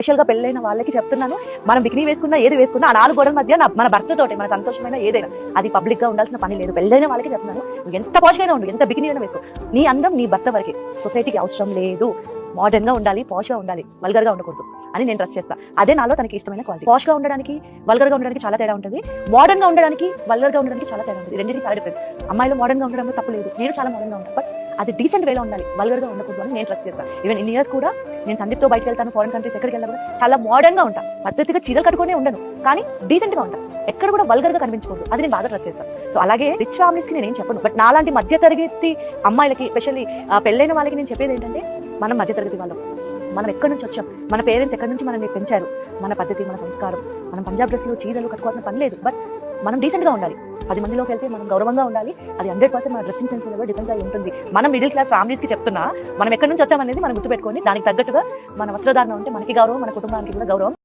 స్పెషల్గా పెళ్ళైన వాళ్ళకి చెప్తున్నాను, మనం బికినీ వేసుకున్నా ఏది వేసుకున్నా ఆ 4 గోడల మధ్య మన భర్తతోటి మన సంతోషమైన ఏదైనా అది పబ్లిక్గా ఉండాల్సిన పని లేదు. పెళ్ళైన వాళ్ళకి చెప్తున్నాను, నువ్వు ఎంత పాష్గా ఉండు, ఎంత బికినీ అయినా వేసుకో, నీ అందం నీ భర్త వరకే, సొసైటీకి అవసరం లేదు. మోడర్న్గా ఉండాలి, పాష్గా ఉండాలి, వల్గర్గా ఉండకూడదు అని నేను ట్రస్ట్ చేస్తాను. అదే నాలో తనకి ఇష్టమైన క్వాలిటీ. పాష్గా ఉండడానికి వల్గర్గా ఉండడానికి చాలా తేడా ఉంటుంది, మోడర్న్గా ఉండడానికి వల్గర్గా ఉండడానికి చాలా తేడా ఉంటుంది. రెండింటికి చాలా డిఫరెన్స్. అమ్మాయిలు మోడర్న్గా ఉండడంలో తప్పు లేదు, నేను చాలా మోడర్న్గా ఉంటాను, బట్ అది డీసెంట్ వేలో ఉండాలి, వల్గర్గా ఉండకూడదు అని నేను ట్రస్ట్ చేస్తాను. ఈవెన్ ఇన్ ఇయర్స్ కూడా నేను సందీప్తో బయటకు వెళ్తాను, ఫారెన్ కంట్రీస్ ఎక్కడికి వెళ్ళినా కూడా చాలా మోడర్న్గా ఉంటాను. పద్ధతిగా చీరలు కట్టుకునే ఉండను, కానీ డీసెంట్గా ఉంటాను, ఎక్కడ కూడా వల్గర్గా కనిపించకూడదు. అది నేను బాగా ట్రస్ట్ చేస్తాను. సో అలాగే రిచ్ ఫ్యామిలీస్కి నేను ఏం చెప్పను, బట్ నాలాంటి మధ్యతరగతి అమ్మాయిలకి, స్పెషల్లీ పెళ్ళైన వాళ్ళకి నేను చెప్పేది ఏంటంటే, మనం మధ్యతరగతి వాళ్ళం, మనం ఎక్కడి నుంచి వచ్చాం, మన పేరెంట్స్ ఎక్కడి నుంచి మనల్ని పెంచారు, మన పద్ధతి, మన సంస్కారం, మనం పంజాబ్ డ్రెస్లో చీరలు కట్టుకోవాల్సిన పని లేదు, బట్ మనం డీసెంట్గా ఉండాలి. 10 మందిలోకి వెళ్తే మనం గౌరవంగా ఉండాలి. అది 100% మన డ్రెస్సింగ్ సెన్స్ కూడా డిపెండ్స్ అయి ఉంటుంది. మనం మిడిల్ క్లాస్ ఫ్యామిలీస్కి చెప్తున్నా, మనం ఎక్కడి నుంచి వచ్చామనేది మనం గుర్తుపెట్టుకొని దానికి తగ్గట్టుగా మన వస్త్రధారణ ఉంటే మనకి గౌరవం, మన కుటుంబానికి కూడా గౌరవం.